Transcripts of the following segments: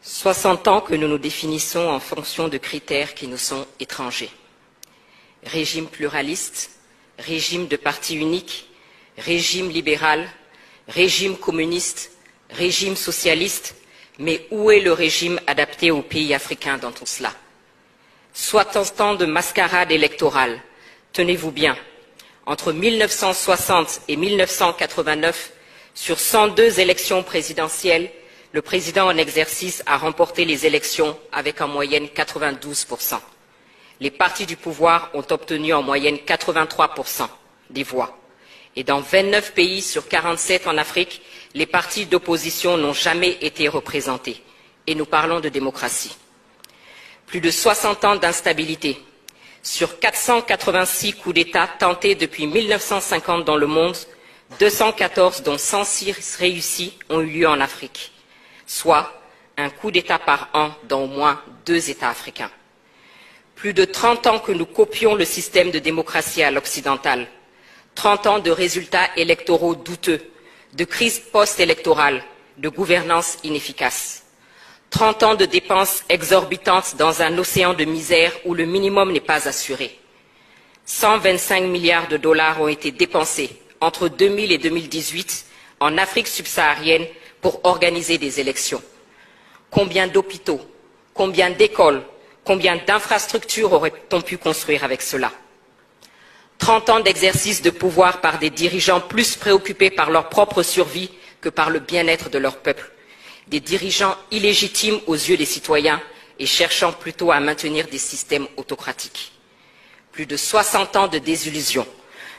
60 ans que nous nous définissons en fonction de critères qui nous sont étrangers. Régime pluraliste, régime de parti unique, régime libéral, régime communiste, régime socialiste, mais où est le régime adapté aux pays africains dans tout cela? 60 ans de mascarade électorale, tenez-vous bien, entre 1960 et 1989, sur 102 élections présidentielles, le président en exercice a remporté les élections avec en moyenne 92%. Les partis du pouvoir ont obtenu en moyenne 83% des voix. Et dans 29 pays sur 47 en Afrique, les partis d'opposition n'ont jamais été représentés. Et nous parlons de démocratie. Plus de 60 ans d'instabilité. Sur 486 coups d'État tentés depuis 1950 dans le monde, 214 dont 106 réussis ont eu lieu en Afrique, soit un coup d'État par an dans au moins 2 États africains. Plus de 30 ans que nous copions le système de démocratie à l'occidental, 30 ans de résultats électoraux douteux, de crise post-électorale, de gouvernance inefficace, 30 ans de dépenses exorbitantes dans un océan de misère où le minimum n'est pas assuré. 125 milliards de dollars ont été dépensés entre 2000 et 2018 en Afrique subsaharienne pour organiser des élections. Combien d'hôpitaux, combien d'écoles, combien d'infrastructures aurait-on pu construire avec cela? 30 ans d'exercice de pouvoir par des dirigeants plus préoccupés par leur propre survie que par le bien-être de leur peuple. Des dirigeants illégitimes aux yeux des citoyens et cherchant plutôt à maintenir des systèmes autocratiques. Plus de 60 ans de désillusion,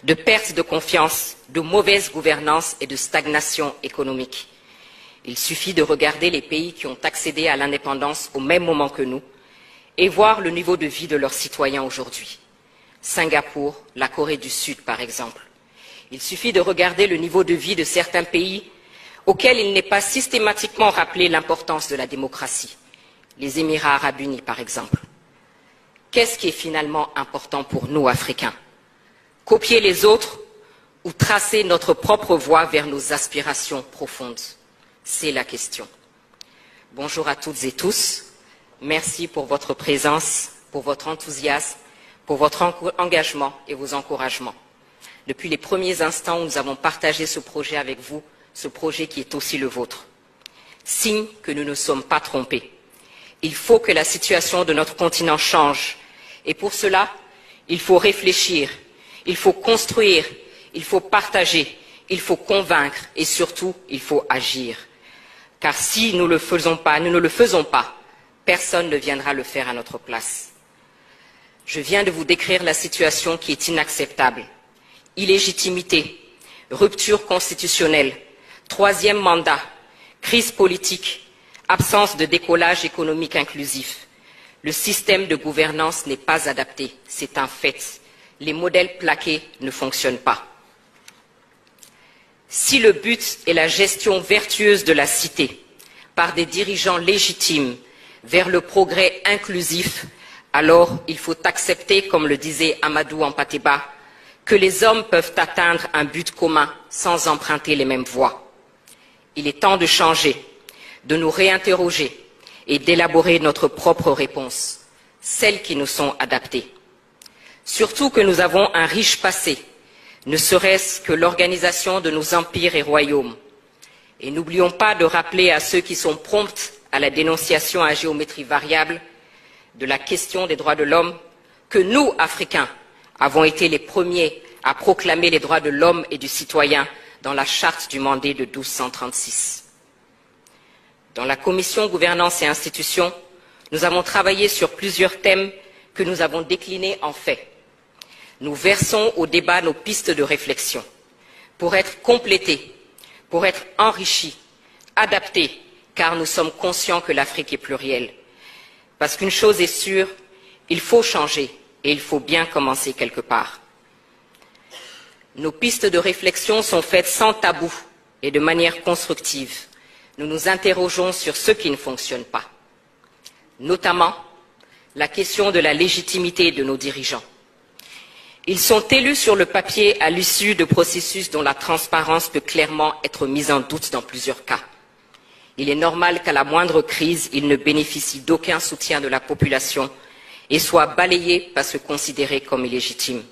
de perte de confiance, de mauvaise gouvernance et de stagnation économique. Il suffit de regarder les pays qui ont accédé à l'indépendance au même moment que nous et voir le niveau de vie de leurs citoyens aujourd'hui. Singapour, la Corée du Sud par exemple. Il suffit de regarder le niveau de vie de certains pays auxquels il n'est pas systématiquement rappelé l'importance de la démocratie. Les Émirats arabes unis par exemple. Qu'est-ce qui est finalement important pour nous, Africains? Copier les autres ou tracer notre propre voie vers nos aspirations profondes? C'est la question. Bonjour à toutes et tous. Merci pour votre présence, pour votre enthousiasme, pour votre engagement et vos encouragements. Depuis les premiers instants où nous avons partagé ce projet avec vous, ce projet qui est aussi le vôtre. Signe que nous ne sommes pas trompés. Il faut que la situation de notre continent change. Et pour cela, il faut réfléchir, il faut construire, il faut partager, il faut convaincre et surtout, il faut agir. Car si nous ne le faisons pas, personne ne viendra le faire à notre place. Je viens de vous décrire la situation qui est inacceptable. Illégitimité, rupture constitutionnelle, 3e mandat, crise politique, absence de décollage économique inclusif. Le système de gouvernance n'est pas adapté, c'est un fait. Les modèles plaqués ne fonctionnent pas. Si le but est la gestion vertueuse de la cité par des dirigeants légitimes vers le progrès inclusif, alors il faut accepter, comme le disait Amadou Hampâté-Bâ, que les hommes peuvent atteindre un but commun sans emprunter les mêmes voies. Il est temps de changer, de nous réinterroger et d'élaborer notre propre réponse, celles qui nous sont adaptées. Surtout que nous avons un riche passé, ne serait-ce que l'organisation de nos empires et royaumes. Et n'oublions pas de rappeler à ceux qui sont prompts à la dénonciation à géométrie variable de la question des droits de l'homme que nous, Africains, avons été les premiers à proclamer les droits de l'homme et du citoyen dans la charte du Mandé de 1236. Dans la commission gouvernance et institutions, nous avons travaillé sur plusieurs thèmes que nous avons déclinés en faits. Nous versons au débat nos pistes de réflexion pour être complétés, pour être enrichis, adaptés, car nous sommes conscients que l'Afrique est plurielle. Parce qu'une chose est sûre, il faut changer et il faut bien commencer quelque part. Nos pistes de réflexion sont faites sans tabou et de manière constructive. Nous nous interrogeons sur ce qui ne fonctionne pas, notamment la question de la légitimité de nos dirigeants. Ils sont élus sur le papier à l'issue de processus dont la transparence peut clairement être mise en doute dans plusieurs cas. Il est normal qu'à la moindre crise, il ne bénéficie d'aucun soutien de la population et soit balayé parce que considéré comme illégitime.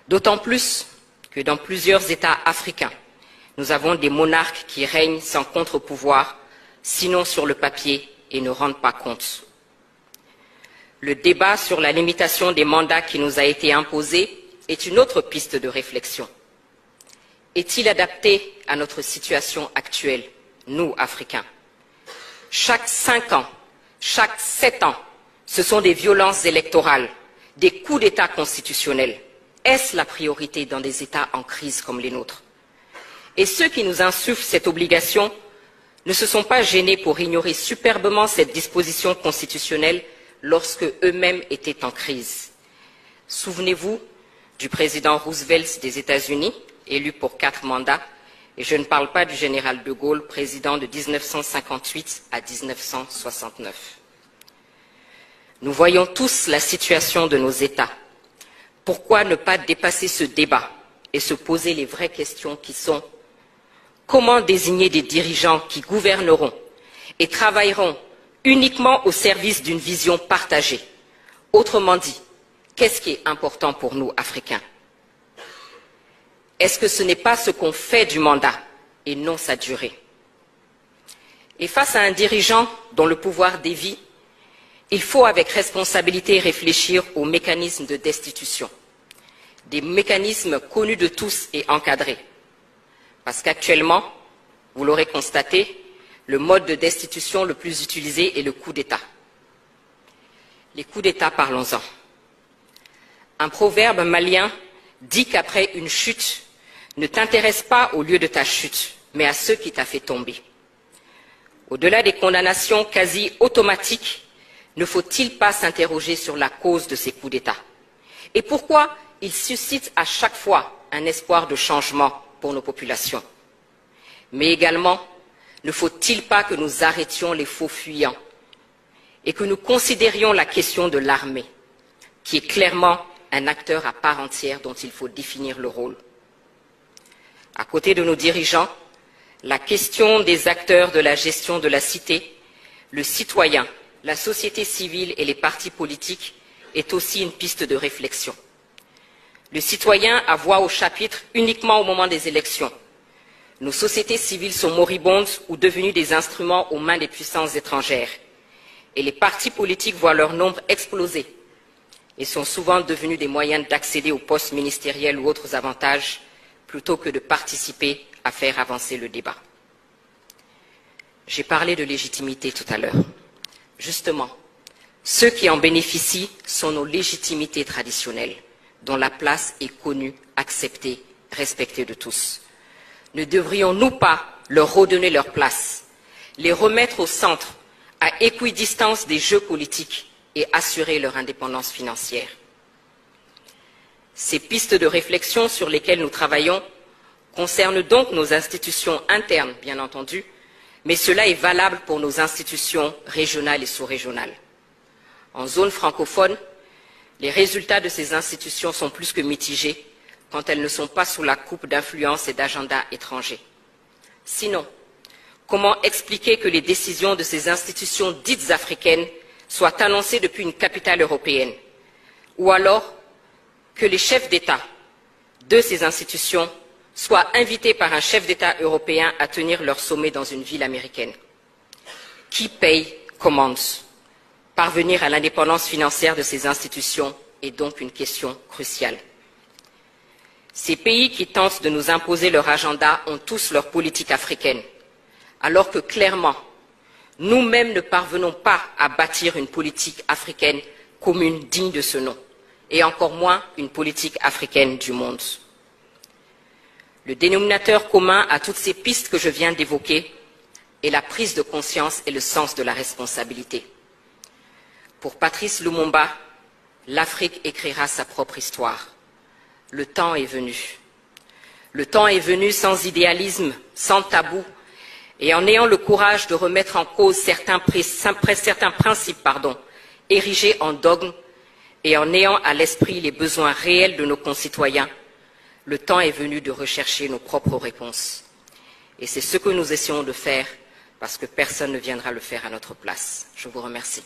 D'autant plus que dans plusieurs États africains, nous avons des monarques qui règnent sans contre-pouvoir, sinon sur le papier, et ne rendent pas compte. Le débat sur la limitation des mandats qui nous a été imposé est une autre piste de réflexion. Est-il adapté à notre situation actuelle, nous, Africains? Chaque 5 ans, chaque 7 ans, ce sont des violences électorales, des coups d'État constitutionnels. Est-ce la priorité dans des États en crise comme les nôtres? Et ceux qui nous insufflent cette obligation ne se sont pas gênés pour ignorer superbement cette disposition constitutionnelle lorsque eux-mêmes étaient en crise. Souvenez-vous du président Roosevelt des États-Unis, élu pour 4 mandats, et je ne parle pas du général de Gaulle, président de 1958 à 1969. Nous voyons tous la situation de nos États. Pourquoi ne pas dépasser ce débat et se poser les vraies questions qui sont: comment désigner des dirigeants qui gouverneront et travailleront uniquement au service d'une vision partagée? Autrement dit, qu'est-ce qui est important pour nous, Africains? Est-ce que ce n'est pas ce qu'on fait du mandat et non sa durée? Et face à un dirigeant dont le pouvoir dévie, il faut avec responsabilité réfléchir aux mécanismes de destitution, des mécanismes connus de tous et encadrés. Parce qu'actuellement, vous l'aurez constaté, le mode de destitution le plus utilisé est le coup d'État. Les coups d'État, parlons-en. Un proverbe malien dit qu'après une chute, ne t'intéresse pas au lieu de ta chute, mais à ceux qui t'a fait tomber. Au-delà des condamnations quasi automatiques, ne faut-il pas s'interroger sur la cause de ces coups d'État? Et pourquoi ils suscitent à chaque fois un espoir de changement pour nos populations? Mais également, ne faut-il pas que nous arrêtions les faux fuyants et que nous considérions la question de l'armée, qui est clairement un acteur à part entière dont il faut définir le rôle? À côté de nos dirigeants, la question des acteurs de la gestion de la cité, le citoyen, la société civile et les partis politiques est aussi une piste de réflexion. Le citoyen a voix au chapitre uniquement au moment des élections. Nos sociétés civiles sont moribondes ou devenues des instruments aux mains des puissances étrangères. Et les partis politiques voient leur nombre exploser et sont souvent devenus des moyens d'accéder aux postes ministériels ou autres avantages plutôt que de participer à faire avancer le débat. J'ai parlé de légitimité tout à l'heure. Justement, ceux qui en bénéficient sont nos légitimités traditionnelles, dont la place est connue, acceptée, respectée de tous. Ne devrions-nous pas leur redonner leur place, les remettre au centre, à équidistance des jeux politiques et assurer leur indépendance financière? Ces pistes de réflexion sur lesquelles nous travaillons concernent donc nos institutions internes, bien entendu, mais cela est valable pour nos institutions régionales et sous-régionales. En zone francophone, les résultats de ces institutions sont plus que mitigés quand elles ne sont pas sous la coupe d'influences et d'agendas étrangers. Sinon, comment expliquer que les décisions de ces institutions dites africaines soient annoncées depuis une capitale européenne, ou alors que les chefs d'État de ces institutions soient invités par un chef d'État européen à tenir leur sommet dans une ville américaine? Qui paye commande? Parvenir à l'indépendance financière de ces institutions est donc une question cruciale. Ces pays qui tentent de nous imposer leur agenda ont tous leur politique africaine, alors que clairement, nous-mêmes ne parvenons pas à bâtir une politique africaine commune digne de ce nom, et encore moins une politique africaine du monde. Le dénominateur commun à toutes ces pistes que je viens d'évoquer est la prise de conscience et le sens de la responsabilité. Pour Patrice Lumumba, l'Afrique écrira sa propre histoire. Le temps est venu. Le temps est venu sans idéalisme, sans tabou, et en ayant le courage de remettre en cause certains principes érigés en dogme, et en ayant à l'esprit les besoins réels de nos concitoyens, le temps est venu de rechercher nos propres réponses. Et c'est ce que nous essayons de faire parce que personne ne viendra le faire à notre place. Je vous remercie.